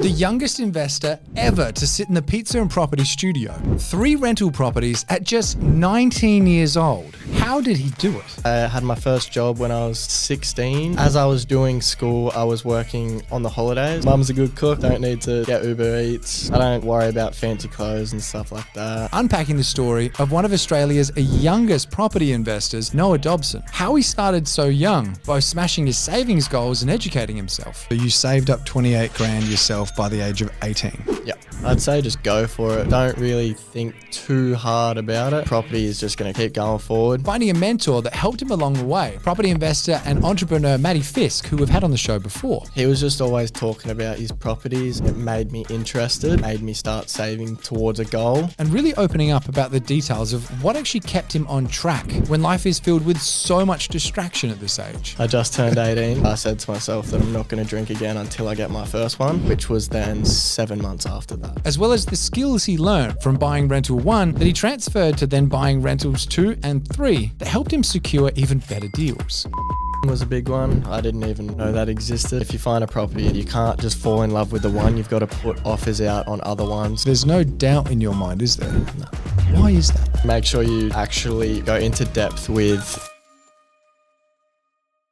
The youngest investor ever to sit in the Pizza and Property studio. 3 rental properties at just 19 years old. How did he do it? I had my first job when I was 16. As I was doing school, I was working on the holidays. Mum's a good cook, don't need to get Uber Eats. I don't worry about fancy clothes and stuff like that. Unpacking the story of one of Australia's youngest property investors, Noah Dobson. How he started so young, both smashing his savings goals and educating himself. So you saved up 28 grand yourself by the age of 18. Yeah, I'd say just go for it. Don't really think too hard about it. Property is just going to keep going forward. Finding a mentor that helped him along the way. Property investor and entrepreneur Matty Fisk, who we've had on the show before. He was just always talking about his properties. It made me interested, made me start saving towards a goal. And really opening up about the details of what actually kept him on track when life is filled with so much distraction at this age. I just turned 18. I said to myself that I'm not going to drink again until I get my first one, which was then 7 months after that. As well as the skills he learned from buying rental 1 that he transferred to then buying rentals 2 and 3 that helped him secure even better deals. Was a big one. I didn't even know that existed. If you find a property, you can't just fall in love with the one. You've got to put offers out on other ones. There's no doubt in your mind, is there? No. Why is that? Make sure you actually go into depth with.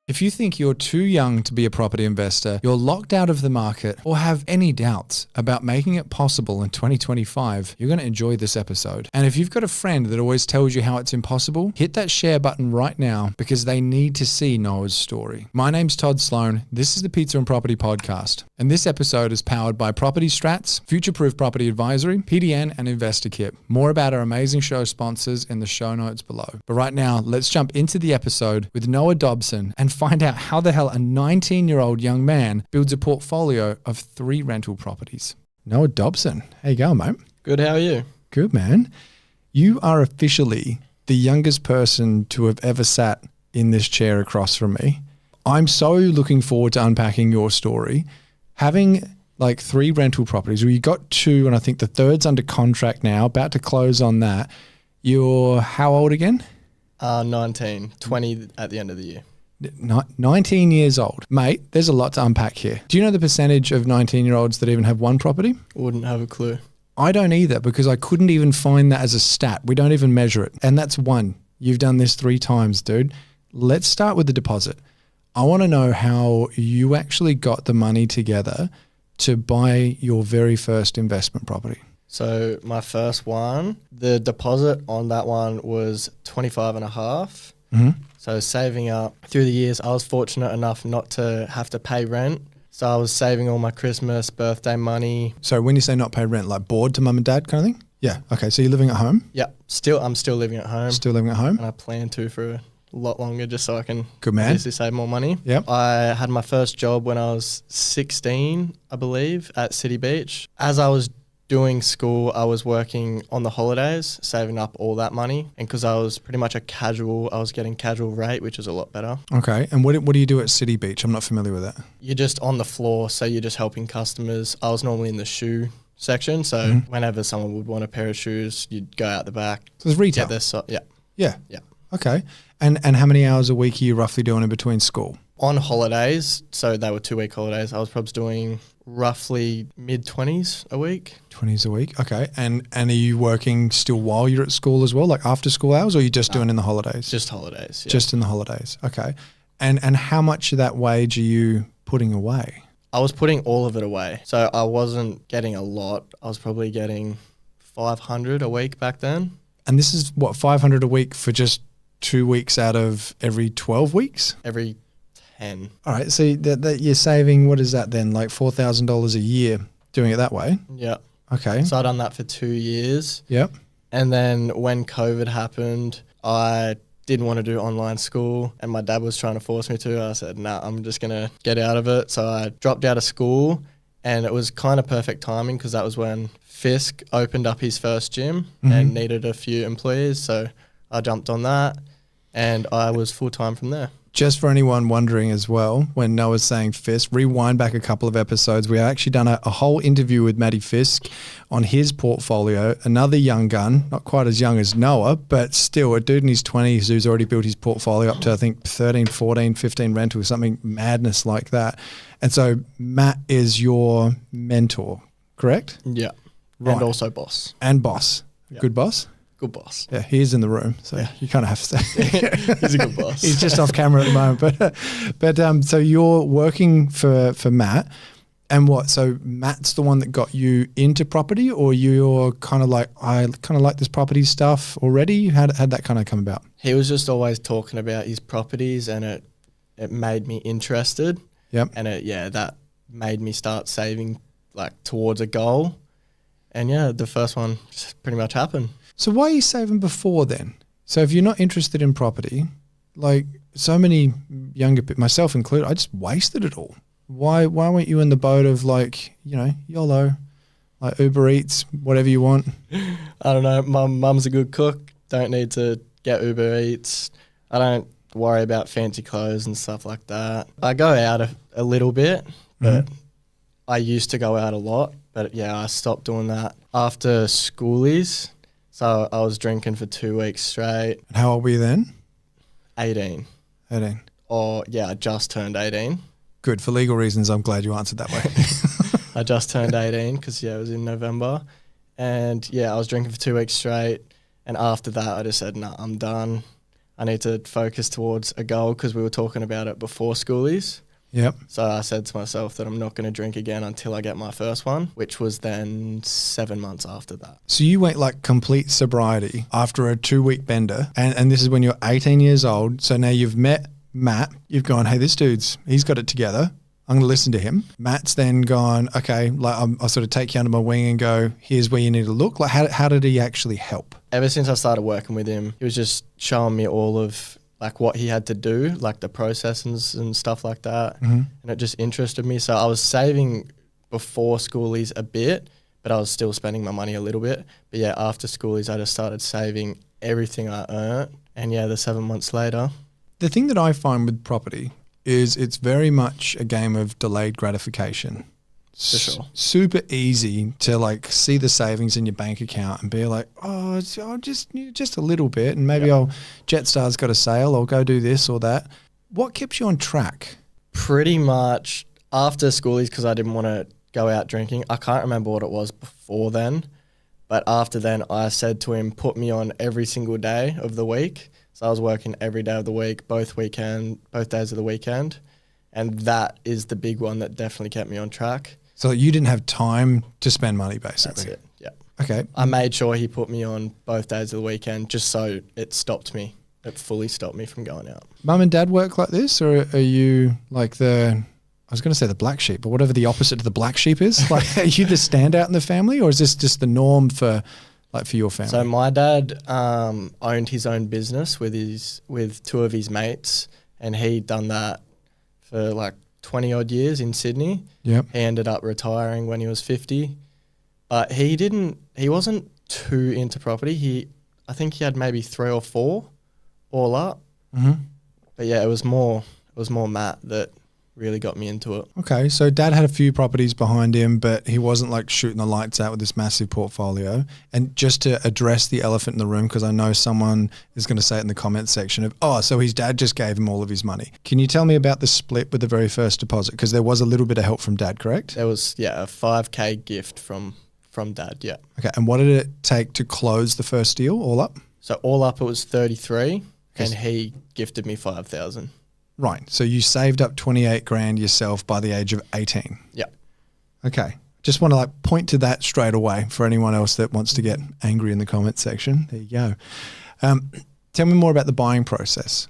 If you think you're too young to be a property investor, you're locked out of the market, or have any doubts about making it possible in 2025, you're going to enjoy this episode. And if you've got a friend that always tells you how it's impossible, hit that share button right now because they need to see Noah's story. My name's Todd Sloan. This is the Pizza and Property Podcast. And this episode is powered by Property Strats, Future Proof Property Advisory, PDN, and InvestorKit. More about our amazing show sponsors in the show notes below. But right now, let's jump into the episode with Noah Dobson and find out how the hell a 19-year-old young man builds a portfolio of 3 rental properties. Noah Dobson, how you going, mate? Good, how are you? Good, man. You are officially the youngest person to have ever sat in this chair across from me. I'm so looking forward to unpacking your story. Having like 3 rental properties, well, you got 2 and I think the 3rd's under contract now, about to close on that. You're how old again? 19, 20 at the end of the year. 19 years old. Mate, there's a lot to unpack here. Do you know the percentage of 19-year-olds that even have 1 property? Wouldn't have a clue. I don't either because I couldn't even find that as a stat. We don't even measure it. And that's 1. You've done this 3 times, dude. Let's start with the deposit. I want to know how you actually got the money together to buy your very first investment property. So my first one, the deposit on that one was 25 and a half. Mm-hmm. So saving up through the years, I was fortunate enough not to have to pay rent. So I was saving all my Christmas, birthday money. So when you say not pay rent, like board to mum and dad kind of thing? Yeah. Okay. So you're living at home? Yeah. I'm still living at home. Still living at home? And I plan to for a lot longer just so I can Good man. obviously save more money. Yep. I had my first job when I was 16, I believe, at City Beach. As I was doing school, I was working on the holidays, saving up all that money. And because I was pretty much I was getting casual rate, which is a lot better. Okay. And what do you do at City Beach? I'm not familiar with that. You're just on the floor, so you're just helping customers. I was normally in the shoe section, so whenever someone would want a pair of shoes, you'd go out the back. So it's retail? Yeah. Yeah. Yeah. Okay. And how many hours a week are you roughly doing in between school? On holidays, so they were 2-week holidays, I was probably doing roughly mid-20s a week. 20s a week, okay. And are you working still while you're at school as well, like after school hours, or are you just doing in the holidays? Just holidays, yeah. Just in the holidays, okay. And how much of that wage are you putting away? I was putting all of it away. So I wasn't getting a lot. I was probably getting 500 a week back then. And this is what, 500 a week for just 2 weeks out of every 12 weeks? Every 10. All right, so that you're saving, what is that then, like $4,000 a year doing it that way? Yeah. Okay. So I done that for 2 years. Yep. And then when COVID happened, I didn't want to do online school and my dad was trying to force me to. I said, nah, I'm just going to get out of it. So I dropped out of school and it was kind of perfect timing because that was when Fisk opened up his first gym and needed a few employees. So I jumped on that and I was full-time from there. Just for anyone wondering as well, when Noah's saying Fisk, rewind back a couple of episodes. We actually done a whole interview with Matty Fisk on his portfolio, another young gun, not quite as young as Noah, but still a dude in his 20s who's already built his portfolio up to, I think, 13, 14, 15 rentals, something madness like that. And so Matt is your mentor, correct? Yeah. Right. And also boss. And boss. Yep. Good boss? Good boss. Yeah, he is in the room, so Yeah. you kind of have to say. He's a good boss. He's just off camera at the moment, but so you're working for Matt, and what? So Matt's the one that got you into property, or you're kind of like, I kind of like this property stuff already. How'd that kind of come about? He was just always talking about his properties, and it made me interested. Yep. And that made me start saving like towards a goal. And yeah, the first one just pretty much happened. So why are you saving before then? So if you're not interested in property, like so many younger people, myself included, I just wasted it all. Why weren't you in the boat of like, YOLO, like Uber Eats, whatever you want? I don't know. My mum's a good cook. Don't need to get Uber Eats. I don't worry about fancy clothes and stuff like that. I go out a little bit, but I used to go out a lot. But yeah, I stopped doing that after schoolies. So I was drinking for 2 weeks straight. And how old were you then? 18. 18. Or yeah, I just turned 18. Good. For legal reasons, I'm glad you answered that way. I just turned 18 because it was in November. And yeah, I was drinking for 2 weeks straight. And after that, I just said, nah, I'm done. I need to focus towards a goal because we were talking about it before schoolies. Yep. So I said to myself that I'm not going to drink again until I get my first one, which was then 7 months after that. So you went like complete sobriety after a 2-week bender. And this is when you're 18 years old. So now you've met Matt. You've gone, hey, he's got it together. I'm going to listen to him. Matt's then gone, okay, like I'll sort of take you under my wing and go, here's where you need to look. Like how did he actually help? Ever since I started working with him, he was just showing me all of like what he had to do, like the processes and stuff like that. And it just interested me. So I was saving before schoolies a bit, but I was still spending my money a little bit. But yeah, after schoolies, I just started saving everything I earned. And yeah, the 7 months later. The thing that I find with property is it's very much a game of delayed gratification. For sure. Super easy to like see the savings in your bank account and be like, just a little bit, and maybe Jetstar's got a sale, I'll go do this or that. What keeps you on track? Pretty much after schoolies, because I didn't want to go out drinking. I can't remember what it was before then, but after then I said to him, put me on every single day of the week. So I was working every day of the week, both days of the weekend. And that is the big one that definitely kept me on track. So you didn't have time to spend money, basically. That's it, yeah. Okay. I made sure he put me on both days of the weekend just so it stopped me. It fully stopped me from going out. Mum and dad work like this, or are you like I was going to say the black sheep, but whatever the opposite of the black sheep is? Like, are you the standout in the family, or is this just the norm for your family? So my dad owned his own business with two of his mates, and he'd done that for like 20 odd years in Sydney. Yep. He ended up retiring when he was 50, but he wasn't too into property. I think he had maybe 3 or 4 all up. But yeah, it was more Matt that really got me into it. Okay, so dad had a few properties behind him, but he wasn't like shooting the lights out with this massive portfolio. And just to address the elephant in the room, because I know someone is going to say it in the comments section of, so his dad just gave him all of his money. Can you tell me about the split with the very first deposit? Because there was a little bit of help from dad, correct? There was, a $5,000 gift from dad, yeah. Okay, and what did it take to close the first deal all up? So all up it was 33, and he gifted me 5,000. Right. So you saved up 28 grand yourself by the age of 18. Yeah. Okay. Just want to like point to that straight away for anyone else that wants to get angry in the comments section. There you go. Tell me more about the buying process.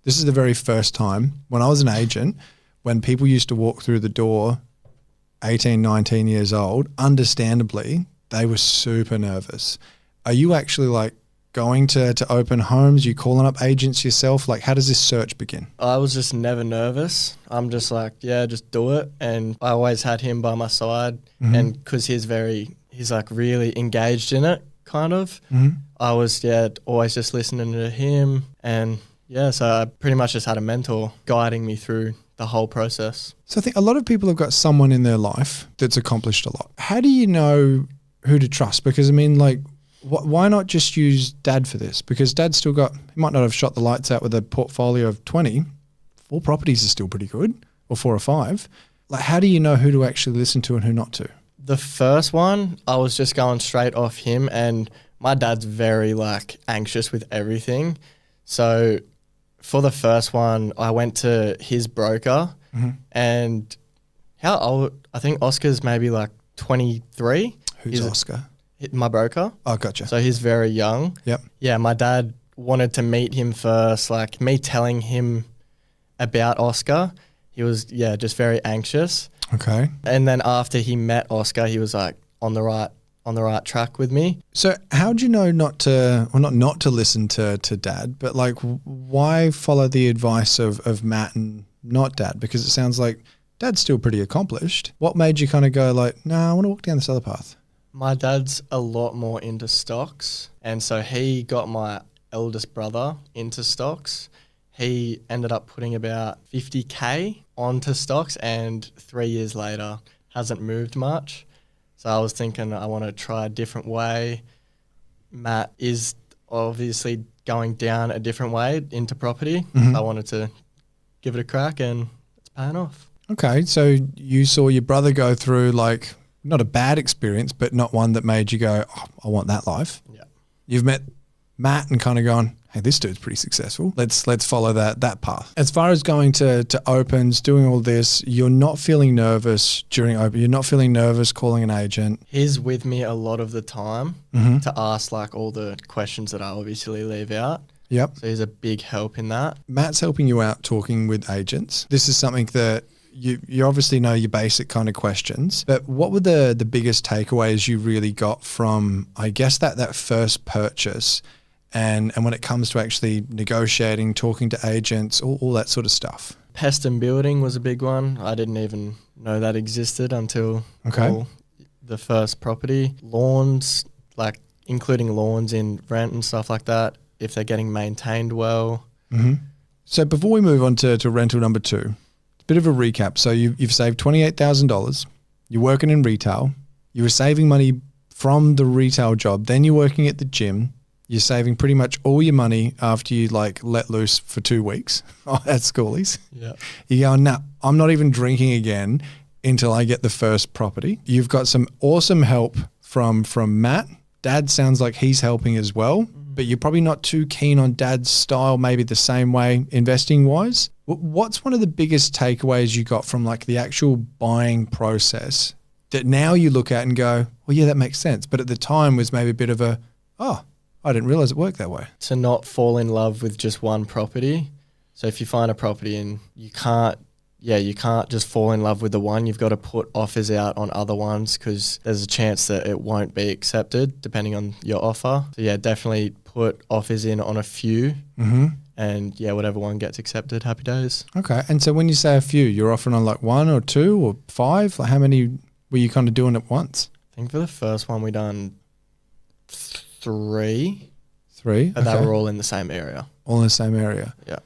This is the very first time when I was an agent, when people used to walk through the door 18, 19 years old, understandably, they were super nervous. Are you actually like going to open homes? You calling up agents yourself? Like, how does this search begin? I was just never nervous. I'm just like, just do it. And I always had him by my side. And because he's like really engaged in it, kind of. I was, always just listening to him. And Yeah, so I pretty much just had a mentor guiding me through the whole process. So I think a lot of people have got someone in their life that's accomplished a lot. How do you know who to trust? Because I mean, like, why not just use dad for this? Because dad's still got, he might not have shot the lights out with a portfolio of 20. 4 properties is still pretty good, or 4 or 5. Like, how do you know who to actually listen to and who not to? The first one, I was just going straight off him, and my dad's very like anxious with everything. So for the first one, I went to his broker, and how old? I think Oscar's maybe like 23. Who's Oscar? My broker. Oh, gotcha. So he's very young. Yep. Yeah, my dad wanted to meet him first. Like me telling him about Oscar, he was just very anxious. Okay. And then after he met Oscar, he was like on the right track with me. So how do you know not to listen to dad, but like why follow the advice of Matt and not dad? Because it sounds like dad's still pretty accomplished. What made you kind of go like, no, I want to walk down this other path? My dad's a lot more into stocks. And so he got my eldest brother into stocks. He ended up putting about 50K onto stocks, and 3 years later hasn't moved much. So I was thinking I want to try a different way. Matt is obviously going down a different way into property. I wanted to give it a crack, and it's paying off. Okay, so you saw your brother go through like not a bad experience, but not one that made you go, oh, I want that life. Yeah. You've met Matt and kind of gone, hey, this dude's pretty successful. Let's follow that path. As far as going to opens, doing all this, you're not feeling nervous during open. You're not feeling nervous calling an agent. He's with me a lot of the time to ask like all the questions that I obviously leave out. Yep. So he's a big help in that. Matt's helping you out talking with agents. This is something that you obviously know your basic kind of questions, but what were the biggest takeaways you really got from, I guess, that first purchase and when it comes to actually negotiating, talking to agents, all that sort of stuff? Pest and building was a big one. I didn't even know that existed until the first property. Lawns, like including lawns in rent and stuff like that, if they're getting maintained well. So before we move on to rental number 2, bit of a recap. So you've saved $28,000. You're working in retail. You were saving money from the retail job. Then you're working at the gym. You're saving pretty much all your money after you like let loose for 2 weeks at schoolies. Yeah. You're going, nah, I'm not even drinking again until I get the first property. You've got some awesome help from Matt. Dad sounds like he's helping as well, but you're probably not too keen on dad's style, maybe the same way investing wise. What's one of the biggest takeaways you got from like the actual buying process that now you look at and go, well, yeah, that makes sense. But at the time was maybe a bit of a, oh, I didn't realize it worked that way. To not fall in love with just one property. So if you find a property and you can't just fall in love with the one, you've got to put offers out on other ones because there's a chance that it won't be accepted depending on your offer. So yeah, definitely put offers in on a few. And yeah, whatever one gets accepted, happy days. Okay. And so when you say a few, you're offering on like 1 or 2 or 5? Like how many were you kind of doing at once? I think for the first one we done 3. 3? And they were all in the same area. All in the same area? Yeah.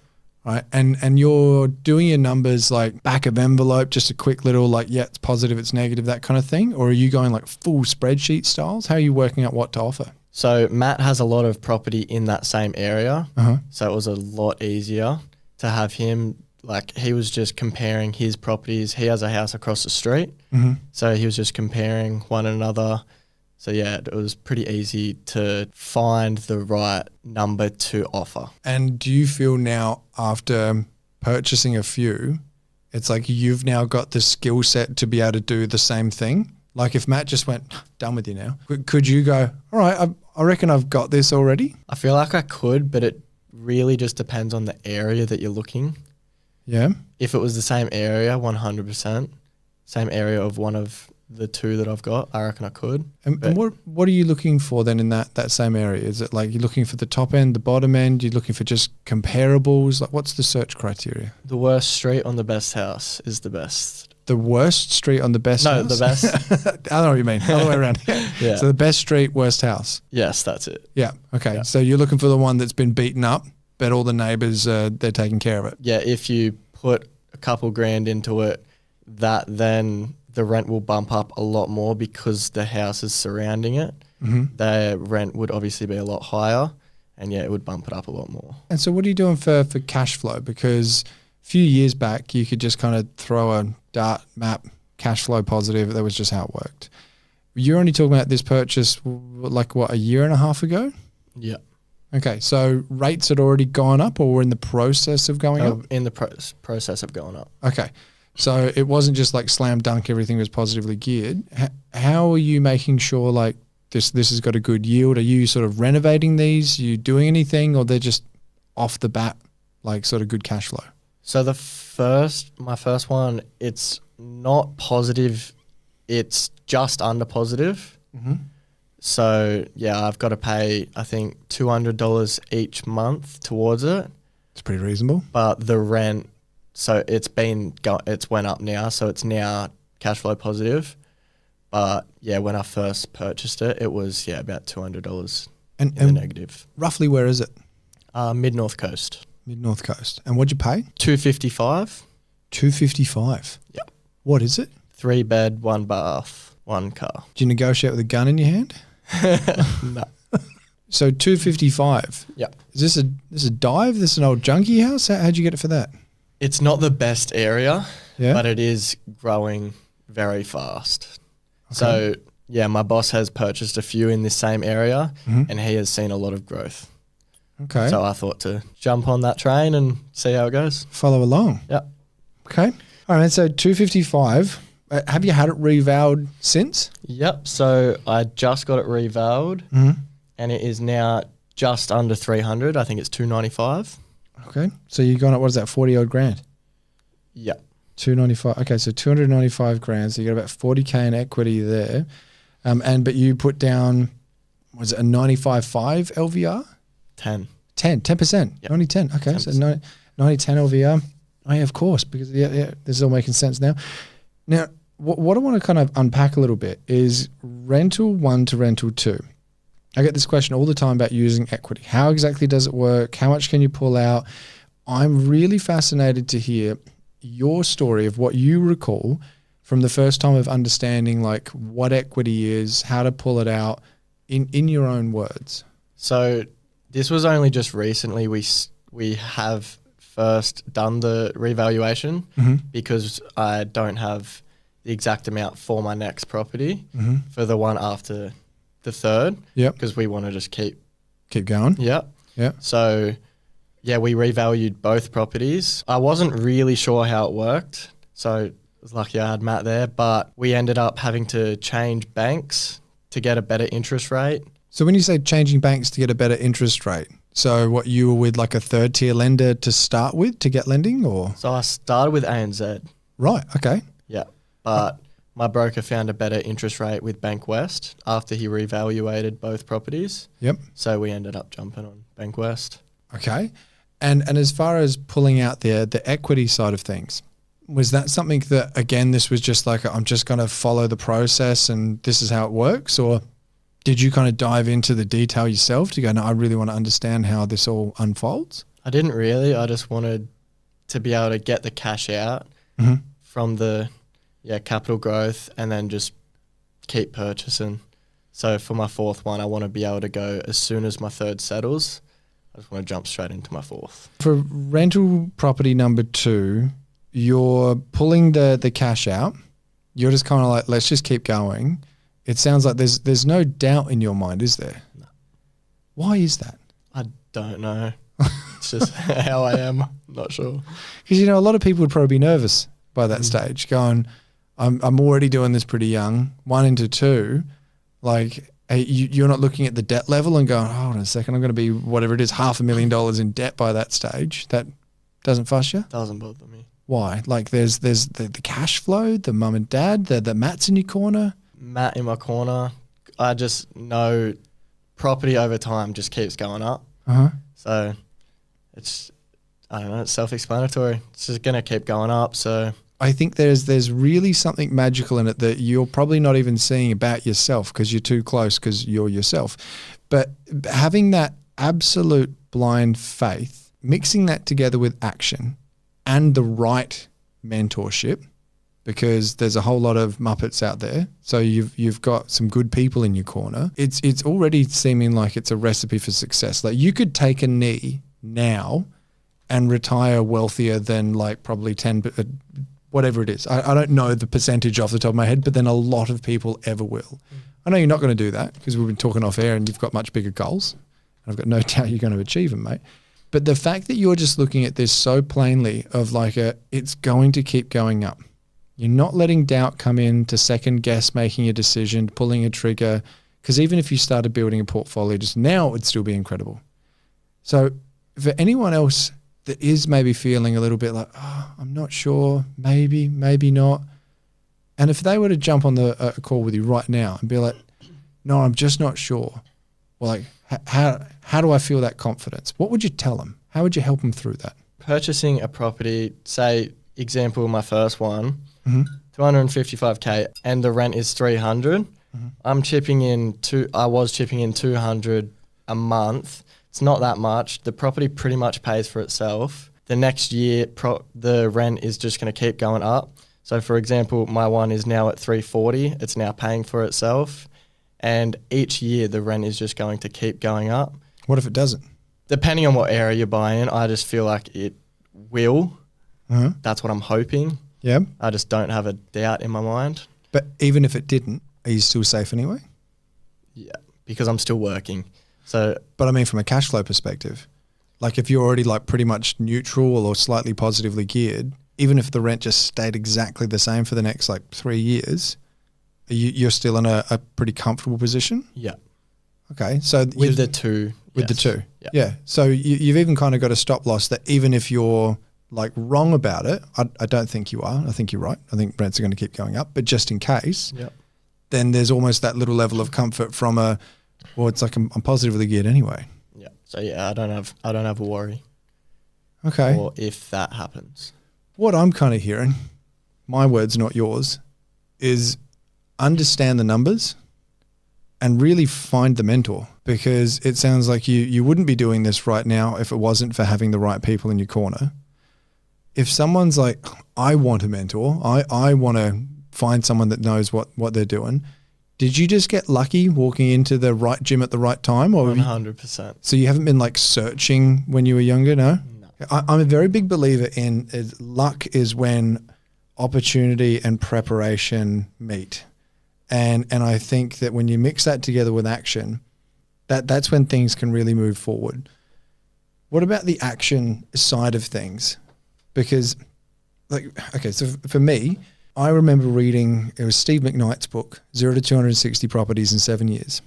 Right. And you're doing your numbers like back of envelope, just a quick little like, yeah, it's positive, it's negative, that kind of thing? Or are you going like full spreadsheet styles? How are you working out what to offer? So Matt has a lot of property in that same area. So it was a lot easier to have him. Like he was just comparing his properties. He has a house across the street. So he was just comparing one another. So yeah, it was pretty easy to find the right number to offer. And do you feel now after purchasing a few, it's like you've now got the skill set to be able to do the same thing? Like if Matt just went, done with you now, could you go, all right, I reckon I've got this already? I feel like I could, but it really just depends on the area that you're looking. Yeah. If it was the same area, 100%, same area of one of the 2 that I've got, I reckon I could. And what are you looking for then in that same area? Is it like you're looking for the top end, the bottom end? You're looking for just comparables? Like what's the search criteria? The worst street on the best house is the best. The worst street on the best house? No, the best. I don't know what you mean. Other way around. Yeah. So the best street, worst house. Yes, that's it. Yeah. Okay. Yeah. So you're looking for the one that's been beaten up bet all the neighbours they're taking care of it. Yeah, if you put a couple grand into it, then the rent will bump up a lot more because the houses surrounding it. Mm-hmm. The rent would obviously be a lot higher, and yeah, it would bump it up a lot more. And so what are you doing for cash flow? Because a few years back, you could just kind of throw a dart map, cash flow positive. That was just how it worked. You're only talking about this purchase like what, a year and a half ago? Yeah. Okay, so rates had already gone up or were in the process of going up? In the process of going up. Okay, so it wasn't just like slam dunk, everything was positively geared. How are you making sure like this has got a good yield? Are you sort of renovating these? Are you doing anything, or they're just off the bat like sort of good cash flow? So my first one, it's not positive, it's just under positive. Mm-hmm. So yeah, I've got to pay, I think, $200 each month towards it. It's pretty reasonable. But the rent, so it's went up now, so it's now cash flow positive. But yeah, when I first purchased it, it was about $200 in the negative. Roughly where is it? Mid-North Coast. Mid-North Coast. And what'd you pay? $255. $255. Yep. What is it? 3 bed, 1 bath, 1 car. Did you negotiate with a gun in your hand? No. So $255. Yep. Is this a dive? This an old junkie house? How'd you get it for that? It's not the best area, Yeah. but it is growing very fast. Okay. So yeah, my boss has purchased a few in this same area, Mhm. and he has seen a lot of growth. Okay. So I thought to jump on that train and see how it goes. Follow along. Yep. Okay. All right. So $255. Have you had it revalued since? Yep. So I just got it revalued, Mm-hmm. and it is now just under 300. I think it's 295. Okay. So you got it, what is that, 40 odd grand? Yep. 295. Okay. So 295 grand. So you got about 40K in equity there. But you put down, was it a 95.5 LVR? 10%. Yep. Only 10. Okay. 10%. So 90-10 LVR. Oh yeah, of course, because yeah, this is all making sense now. Now, what I want to kind of unpack a little bit is rental 1 to rental 2. I get this question all the time about using equity. How exactly does it work? How much can you pull out? I'm really fascinated to hear your story of what you recall from the first time of understanding like what equity is, how to pull it out in your own words. So this was only just recently we have first done the revaluation because I don't have the exact amount for my next property for the one after the third. Yep. Because we want to just keep going. Yep. Yeah. So yeah, we revalued both properties. I wasn't really sure how it worked, so I was lucky I had Matt there, but we ended up having to change banks to get a better interest rate. So when you say changing banks to get a better interest rate, so what, you were with like a third tier lender to start with to get lending, or? So I started with ANZ. Right. Okay. Yeah. But my broker found a better interest rate with Bank West after he revaluated both properties. Yep. So we ended up jumping on Bank West. Okay. And as far as pulling out the equity side of things, was that something that, again, this was just like, I'm just going to follow the process and this is how it works? Or did you kind of dive into the detail yourself to go, no, I really want to understand how this all unfolds? I didn't really. I just wanted to be able to get the cash out from the capital growth and then just keep purchasing. So for my fourth one, I want to be able to go as soon as my third settles. I just want to jump straight into my fourth. For rental property number 2, you're pulling the cash out. You're just kind of like, let's just keep going. It sounds like there's no doubt in your mind, is there? No. Why is that? I don't know. It's just how I am. Not sure. Because, a lot of people would probably be nervous by that stage, going, I'm already doing this pretty young, 1 into 2. Like, you're not looking at the debt level and going, hold on a second, I'm going to be whatever it is, $500,000 in debt by that stage. That doesn't fuss you? Doesn't bother me. Why? Like, there's the cash flow, the mum and dad, the Matt's in your corner. Matt in my corner. I just know property over time just keeps going up. So it's, I don't know, it's self-explanatory. It's just going to keep going up. So I think there's really something magical in it that you're probably not even seeing about yourself because you're too close because you're yourself. But having that absolute blind faith mixing that together with action and the right mentorship, because there's a whole lot of Muppets out there. So you've got some good people in your corner. It's already seeming like it's a recipe for success. Like you could take a knee now and retire wealthier than like probably 10, whatever it is. I don't know the percentage off the top of my head, but then a lot of people ever will. I know you're not going to do that because we've been talking off air and you've got much bigger goals. And I've got no doubt you're going to achieve them, mate. But the fact that you're just looking at this so plainly of like it's going to keep going up. You're not letting doubt come in to second guess making a decision, pulling a trigger, because even if you started building a portfolio just now, it would still be incredible. So for anyone else that is maybe feeling a little bit like, oh, I'm not sure, maybe not. And if they were to jump on a call with you right now and be like, no, I'm just not sure. Well, like, how do I feel that confidence? What would you tell them? How would you help them through that? Purchasing a property, say, example, my first one, Mm-hmm. 255K, and the rent is 300. Mm-hmm. I was chipping in 200 a month. It's not that much. The property pretty much pays for itself. The next year, the rent is just going to keep going up. So, for example, my one is now at 340. It's now paying for itself. And each year, the rent is just going to keep going up. What if it doesn't? Depending on what area you're buying, I just feel like it will. Uh-huh. That's what I'm hoping. Yeah. I just don't have a doubt in my mind. But even if it didn't, are you still safe anyway? Yeah, because I'm still working. So, but I mean, from a cash flow perspective, like if you're already like pretty much neutral or slightly positively geared, even if the rent just stayed exactly the same for the next like 3 years, you're still in a pretty comfortable position? Yeah. Okay. So with the two. With the two. Yeah. So you've even kind of got a stop loss that even if you're like wrong about it, I don't think you are. I think you're right. I think rents are going to keep going up, but just in case, then there's almost that little level of comfort from it's like I'm positively geared anyway. Yeah. So I don't have a worry. Okay. Or if that happens. What I'm kind of hearing, my words, not yours, is understand the numbers and really find the mentor, because it sounds like you wouldn't be doing this right now if it wasn't for having the right people in your corner. If someone's like, I want a mentor, I want to find someone that knows what they're doing. Did you just get lucky walking into the right gym at the right time? Or 100%. So you haven't been like searching when you were younger, no? I'm a very big believer in luck is when opportunity and preparation meet. And I think that when you mix that together with action, that's when things can really move forward. What about the action side of things? Because so for me, I remember reading, it was Steve McKnight's book, 0 to 260 Properties in 7 Years.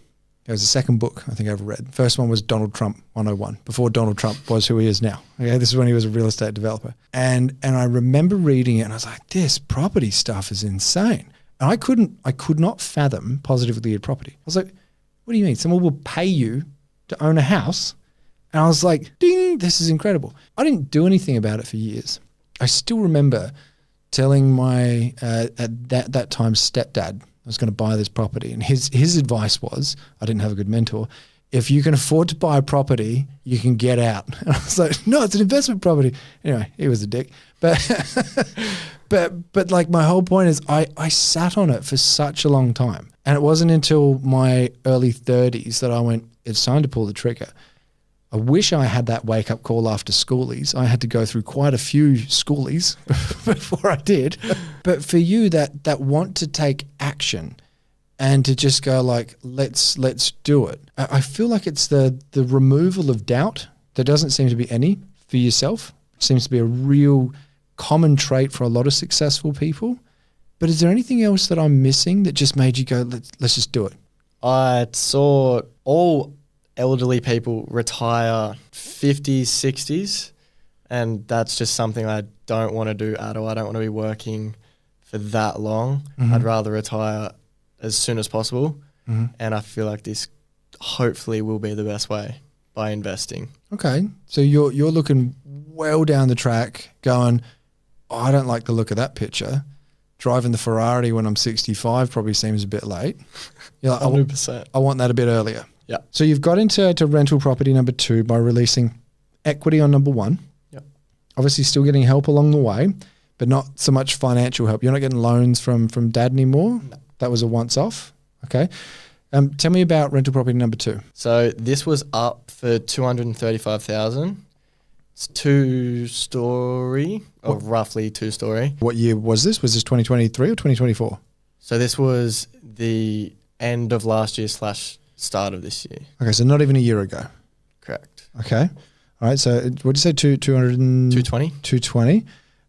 It was the second book I think I ever read. First one was Donald Trump 101, before Donald Trump was who he is now. Okay, this is when he was a real estate developer. And I remember reading it and I was like, this property stuff is insane. And I could not fathom positively geared property. I was like, what do you mean? Someone will pay you to own a house? And I was like, ding, this is incredible. I didn't do anything about it for years. I still remember telling my, at that time, stepdad, I was going to buy this property. And his advice was, I didn't have a good mentor, if you can afford to buy a property, you can get out. And I was like, no, it's an investment property. Anyway, he was a dick. But like my whole point is I sat on it for such a long time. And it wasn't until my early 30s that I went, it's time to pull the trigger. I wish I had that wake up call after schoolies. I had to go through quite a few schoolies before I did. But for you that want to take action and to just go like, let's do it. I feel like it's the removal of doubt. There doesn't seem to be any for yourself. It seems to be a real common trait for a lot of successful people. But is there anything else that I'm missing that just made you go, let's just do it? I saw all elderly people retire 50s, 60s, and that's just something I don't want to do at all. I don't want to be working for that long. Mm-hmm. I'd rather retire as soon as possible. Mm-hmm. And I feel like this hopefully will be the best way by investing. Okay. So you're looking well down the track going, oh, I don't like the look of that picture. Driving the Ferrari when I'm 65 probably seems a bit late. You're like, 100%. I want that a bit earlier. Yeah. So you've got into rental property number 2 by releasing equity on number one. Yep. Obviously still getting help along the way, but not so much financial help. You're not getting loans from dad anymore? No. That was a once off? Okay. Tell me about rental property number two. So this was up for 235,000. It's 2-story, or roughly 2-story. What year was this? Was this 2023 or 2024? So this was the end of last year / start of this year. Okay, so not even a year ago. Correct. Okay. All right, so what did you say, 200 220. 220. All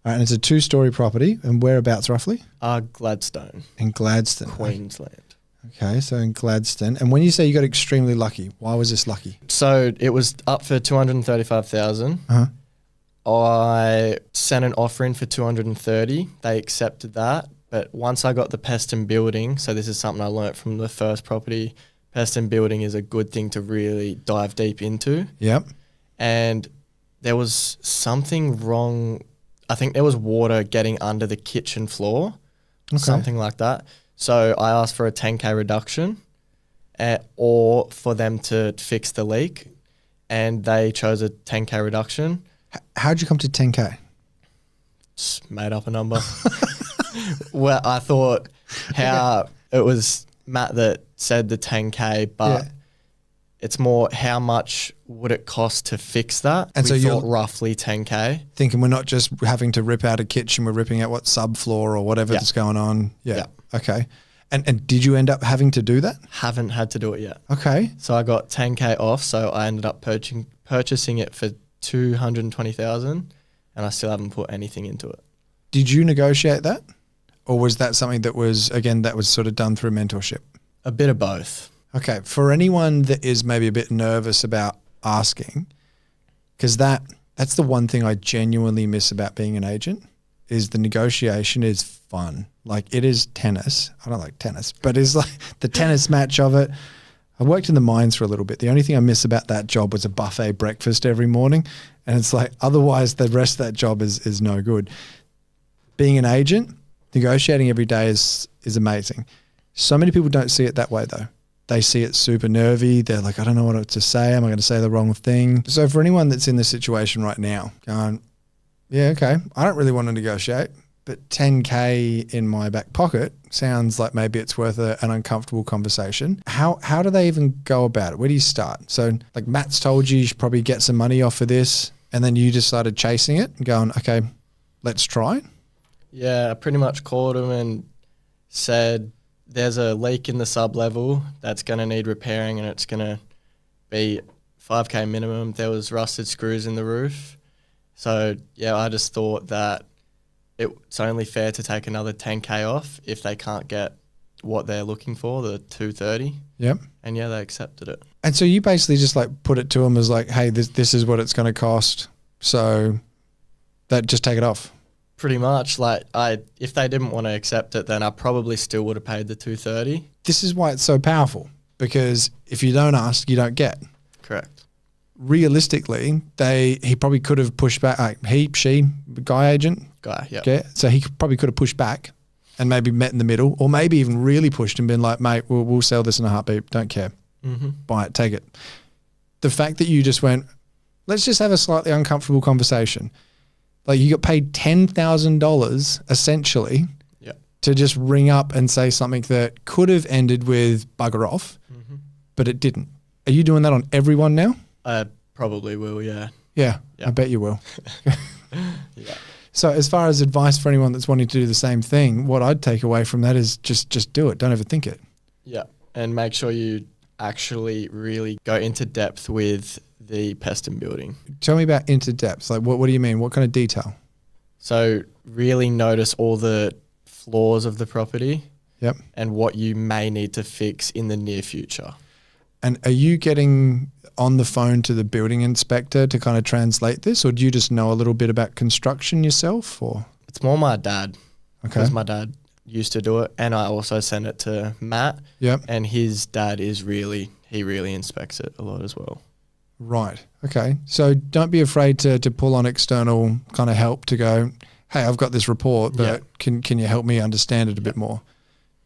right, and it's a 2-story property. And whereabouts roughly? Gladstone. In Gladstone. Queensland. Okay, so in Gladstone. And when you say you got extremely lucky, why was this lucky? So it was up for 235,000. Uh-huh. I sent an offer in for 230. They accepted that. But once I got the pest and building, so this is something I learnt from the first property, pest and building is a good thing to really dive deep into. Yep. And there was something wrong. I think there was water getting under the kitchen floor, something like that. So I asked for a 10K reduction or for them to fix the leak, and they chose a 10K reduction. How'd you come to 10K? Just made up a number. Well, I thought it was Matt that said the 10K, but it's more how much would it cost to fix that? And we so you're thought roughly 10K. Thinking we're not just having to rip out a kitchen, we're ripping out what subfloor or whatever that's going on. Yeah. Okay. And did you end up having to do that? Haven't had to do it yet. Okay. So I got 10K off, so I ended up purchasing it for 220,000, and I still haven't put anything into it. Did you negotiate that? Or was that something that was, again, that was sort of done through mentorship? A bit of both. Okay. For anyone that is maybe a bit nervous about asking, because that's the one thing I genuinely miss about being an agent, is the negotiation is fun. Like, it is tennis. I don't like tennis, but it's like the tennis match of it. I worked in the mines for a little bit. The only thing I miss about that job was a buffet breakfast every morning. And it's like, otherwise the rest of that job is no good. Being an agent, negotiating every day is amazing. So many people don't see it that way though. They see it super nervy. They're like, I don't know what to say. Am I going to say the wrong thing? So for anyone that's in this situation right now going, yeah, okay, I don't really want to negotiate, but 10K in my back pocket sounds like maybe it's worth an uncomfortable conversation. How do they even go about it? Where do you start? So like Matt's told you should probably get some money off of this, and then you just started chasing it and going, okay, let's try. Yeah, I pretty much called him and said there's a leak in the sub-level that's going to need repairing, and it's going to be 5K minimum. There was rusted screws in the roof. So, yeah, I just thought that it's only fair to take another 10K off if they can't get what they're looking for, the 230. Yep. And, yeah, they accepted it. And so you basically just like put it to them as like, hey, this is what it's going to cost. So that just take it off. Pretty much. Like, if they didn't want to accept it, then I probably still would have paid the 230. This is why it's so powerful, because if you don't ask, you don't get. Correct. Realistically, he probably could have pushed back. Like she, guy agent. Guy, yeah. Okay, so he probably could have pushed back and maybe met in the middle, or maybe even really pushed and been like, mate, we'll sell this in a heartbeat. Don't care. Mm-hmm. Buy it, take it. The fact that you just went, let's just have a slightly uncomfortable conversation. Like, you got paid $10,000 essentially to just ring up and say something that could have ended with bugger off, but it didn't. Are you doing that on everyone now? I probably will, yeah. Yeah, I bet you will. Yeah. So as far as advice for anyone that's wanting to do the same thing, what I'd take away from that is just do it. Don't overthink it. Yeah, and make sure you actually really go into depth with the pest and building. Tell me about into depth. Like, what do you mean? What kind of detail? So really notice all the flaws of the property. Yep. And what you may need to fix in the near future. And are you getting on the phone to the building inspector to kind of translate this, or do you just know a little bit about construction yourself? Or it's more my dad. Okay. Because my dad used to do it, and I also send it to Matt. Yep. And his dad he really inspects it a lot as well. Right. Okay. So don't be afraid to pull on external kind of help to go, hey, I've got this report, but can you help me understand it a bit more?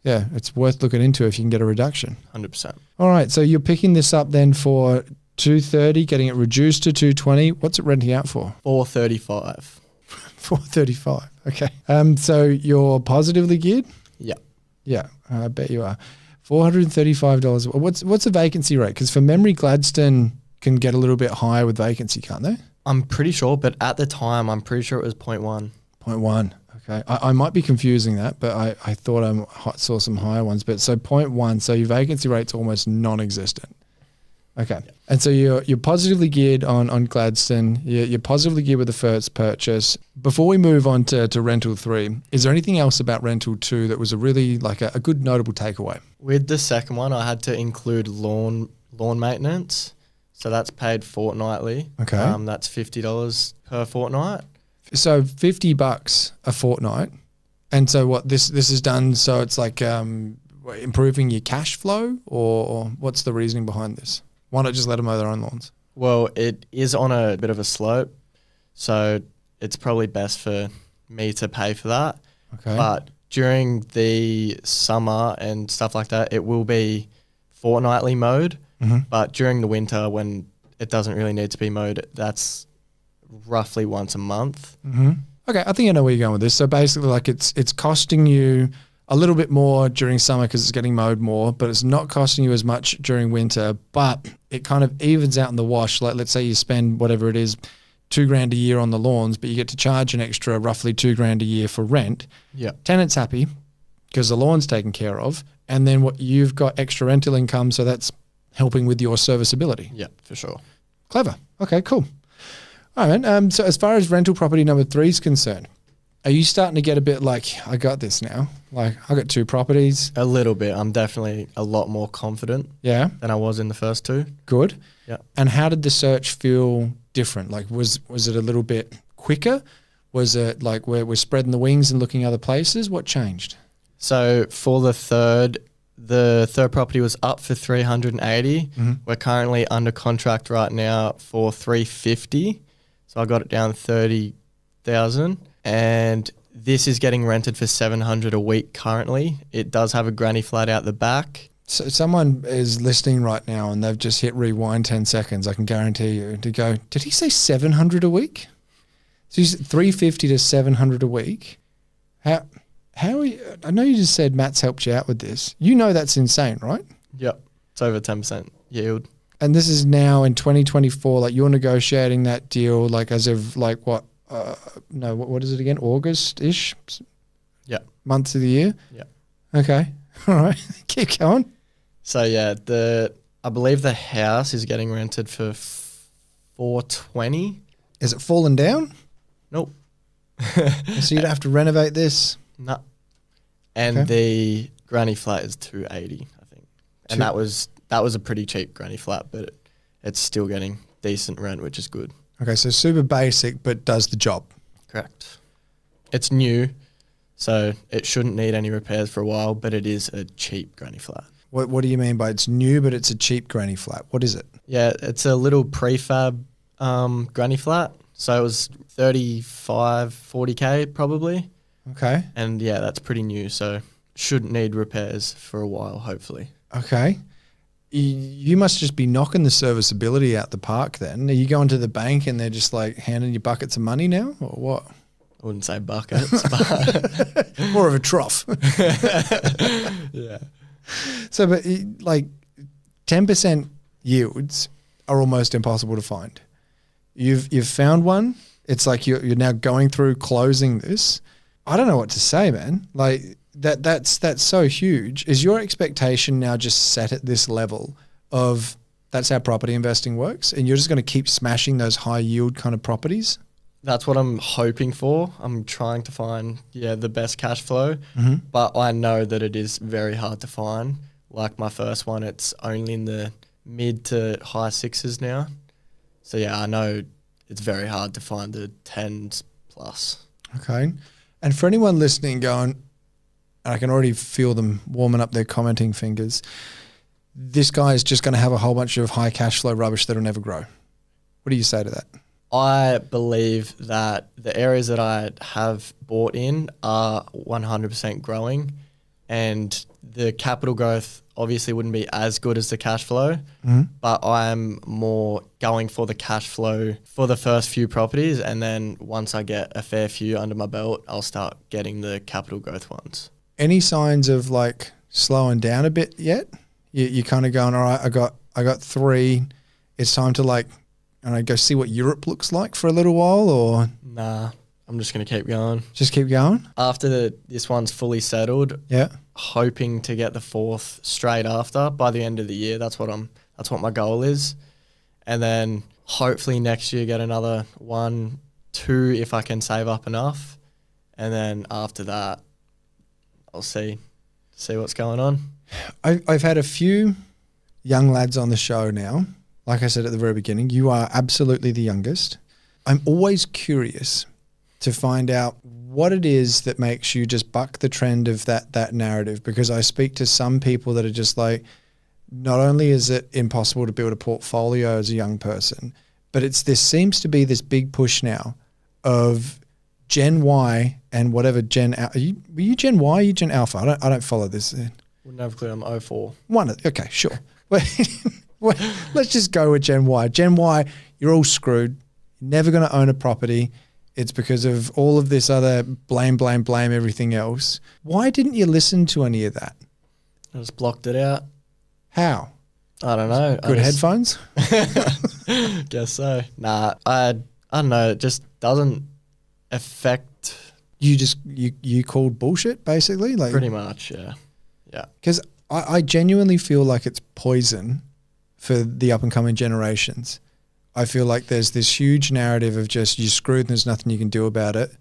Yeah, it's worth looking into if you can get a reduction. 100%. All right. So you're picking this up then for 230, getting it reduced to 220. What's it renting out for? $435. 435. Okay. So you're positively geared? Yeah. Yeah, I bet you are. $435. What's the vacancy rate? Because from memory, Gladstone can get a little bit higher with vacancy, can't they? I'm pretty sure, but at the time, I'm pretty sure it was 0.1. 0.1. Okay. I might be confusing that, but I thought I saw some higher ones. But so 0.1, so your vacancy rate's almost non-existent. Okay. Yeah. And so you're positively geared on Gladstone. You're positively geared with the first purchase. Before we move on to rental 3, is there anything else about rental 2 that was a really like a good notable takeaway? With the second one, I had to include lawn maintenance. So that's paid fortnightly. Okay. That's $50 per fortnight. So $50 a fortnight. And so what this is done, so it's like improving your cash flow, or what's the reasoning behind this? Why not just let them mow their own lawns? Well, it is on a bit of a slope, so it's probably best for me to pay for that. Okay. But during the summer and stuff like that, it will be fortnightly mowed. Mm-hmm. But during the winter, when it doesn't really need to be mowed, that's roughly once a month. Mm-hmm. Okay, I think I know where you're going with this. So basically, like it's costing you a little bit more during summer because it's getting mowed more, but it's not costing you as much during winter, but it kind of evens out in the wash. Like let's say you spend whatever it is, $2,000 a year on the lawns, but you get to charge an extra roughly $2,000 a year for rent. Yeah. Tenant's happy because the lawn's taken care of, and then what you've got extra rental income, so that's helping with your serviceability. Yeah, for sure. Clever. Okay, cool. All right, man. So as far as rental property number 3 is concerned, are you starting to get a bit like, I got this now? Like, I got 2 properties. A little bit. I'm definitely a lot more confident than I was in the first 2. Good. Yeah. And how did the search feel different? Like, was it a little bit quicker? Was it like we're spreading the wings and looking other places? What changed? So for the third property was up for 380. Mm-hmm. We're currently under contract right now for 350. So I got it down 30,000. And this is getting rented for $700 a week currently. It does have a granny flat out the back. So someone is listening right now and they've just hit rewind 10 seconds. I can guarantee you to go, did he say 700 a week? So he's 350 to 700 a week. How are you, I know you just said Matt's helped you out with this. You know that's insane, right? Yep. It's over 10% yield. And this is now in 2024, like you're negotiating that deal like as of like what? What is it again? August-ish? Yeah. Months of the year? Yeah. Okay. All right. Keep going. So yeah, I believe the house is getting rented for $420. Is it fallen down? Nope. So you'd have to renovate this? No. And the granny flat is $280, I think. And that was a pretty cheap granny flat, but it's still getting decent rent, which is good. Okay, so super basic, but does the job. Correct. It's new, so it shouldn't need any repairs for a while, but it is a cheap granny flat. What do you mean by it's new, but it's a cheap granny flat? What is it? Yeah, it's a little prefab granny flat. So it was 35, 40K probably. Okay. And yeah, that's pretty new, so shouldn't need repairs for a while, hopefully. Okay. You must just be knocking the serviceability out the park then. Are you going to the bank and they're just like handing you buckets of money now or what? I wouldn't say buckets, but more of a trough. Yeah. So, but like 10% yields are almost impossible to find. You've found one. It's like you're now going through closing this. I don't know what to say, man. Like that's so huge. Is your expectation now just set at this level of that's how property investing works, and you're just going to keep smashing those high yield kind of properties? That's what I'm hoping for. I'm trying to find, the best cash flow, Mm-hmm. but I know that it is very hard to find. Like my first one, it's only in the mid to high 6s now. So yeah, I know it's very hard to find the 10s plus. Okay. And for anyone listening going, I can already feel them warming up their commenting fingers, this guy is just going to have a whole bunch of high cash flow rubbish that'll never grow. What do you say to that? I believe that the areas that I have bought in are 100% growing, and the capital growth obviously wouldn't be as good as the cash flow, but I'm more going for the cash flow for the first few properties, and then once I get a fair few under my belt, I'll start getting the capital growth ones. Any signs of like slowing down a bit yet? You kind of going, all right, I got 3. It's time to like, and I go see what Europe looks like for a little while, or Nah, I'm just gonna keep going. just keep going? After this one's fully settled, Yeah. hoping to get the 4th straight after by the end of the year. That's what my goal is. And then hopefully next year get another 1, 2 if I can save up enough. And then after that, I'll see what's going on. I've had a few young lads on the show now. Like I said at the very beginning, you are absolutely the youngest. I'm always curious to find out what it is that makes you just buck the trend of that narrative, because I speak to some people that are just like, not only is it impossible to build a portfolio as a young person, but there seems to be this big push now of Gen Y and whatever were you Gen Y, are you Gen Alpha? I don't follow this. Wouldn't have a clue. I'm 04. Okay, sure. Let's just go with Gen Y. Gen Y, you're all screwed. You're never going to own a property. It's because of all of this other blame everything else. Why didn't you listen to any of that? I just blocked it out. How? I don't know. Good headphones? Guess so. Nah, I don't know. It just doesn't affect. You called bullshit, basically? Like, pretty much, yeah. Yeah. Because I genuinely feel like it's poison for the up-and-coming generations. I feel like there's this huge narrative of just, you're screwed and there's nothing you can do about it.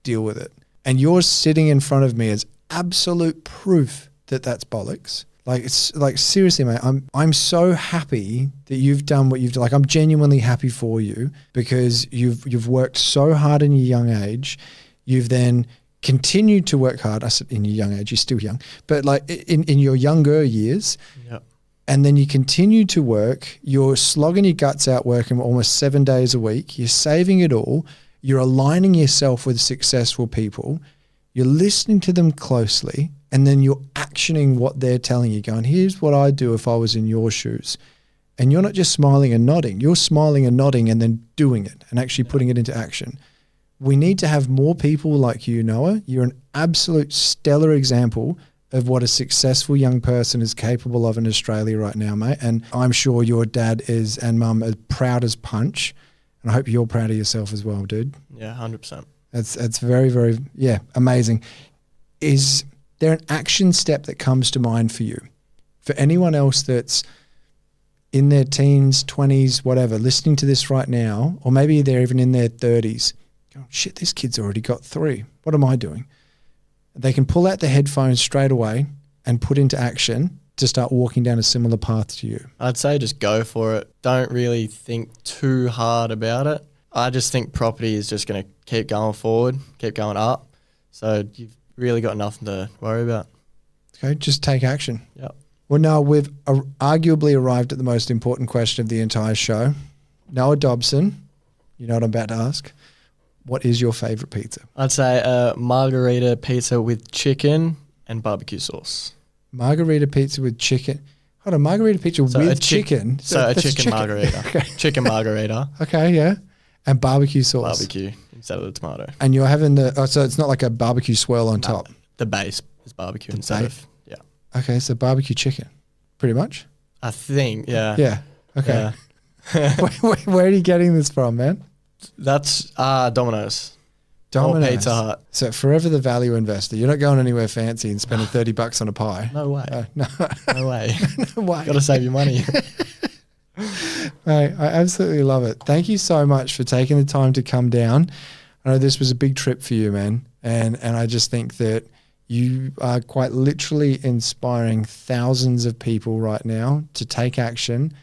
Deal with it. And yours sitting in front of me is absolute proof that that's bollocks. Like, it's like, seriously, mate, I'm so happy that you've done what you've done. Like, I'm genuinely happy for you, because you've worked so hard in your young age. You've then continued to work hard. I said in your young age, you're still young, but like in your younger years. Yep. And then you continue to work, you're slogging your guts out working almost 7 days a week, you're saving it all, you're aligning yourself with successful people, you're listening to them closely, and then you're actioning what they're telling you, going, here's what I'd do if I was in your shoes. And you're not just smiling and nodding, you're smiling and nodding and then doing it and actually putting it into action. We need to have more people like you, Noah. You're an absolute stellar example of what a successful young person is capable of in Australia right now, mate. And I'm sure your dad is, and mum, as proud as punch. And I hope you're proud of yourself as well, dude. Yeah, 100%. It's very, very, amazing. Is there an action step that comes to mind for you? For anyone else that's in their teens, 20s, whatever, listening to this right now, or maybe they're even in their 30s, going, shit, this kid's already got 3. What am I doing? They can pull out the headphones straight away and put into action to start walking down a similar path to you. I'd say just go for it. Don't really think too hard about it. I just think property is just going to keep going forward, keep going up. So you've really got nothing to worry about. Okay, just take action. Yep. Well, now we've arguably arrived at the most important question of the entire show. Noah Dobson, you know what I'm about to ask. What is your favorite pizza? I'd say a margarita pizza with chicken and barbecue sauce. Margarita pizza with chicken. Hold on, margarita pizza with chicken? So a chicken margarita. Okay. Chicken margarita. Okay, yeah. And barbecue sauce. Barbecue instead of the tomato. And you're having so it's not like a barbecue swirl on top? The base is barbecue instead of, yeah. Okay, so barbecue chicken, pretty much? I think, yeah. Yeah, okay. Yeah. Where are you getting this from, man? That's Domino's. Domino's. Or Pizza Hut. So forever the value investor. You're not going anywhere fancy and spending $30 on a pie. No way. No. No way. No way. Got to save your money. Mate, I absolutely love it. Thank you so much for taking the time to come down. I know this was a big trip for you, man. And I just think that you are quite literally inspiring thousands of people right now to take action,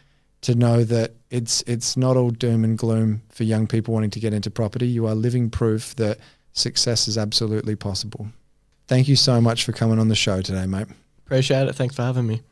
to know that it's not all doom and gloom for young people wanting to get into property. You are living proof that success is absolutely possible. Thank you so much for coming on the show today, mate. Appreciate it. Thanks for having me.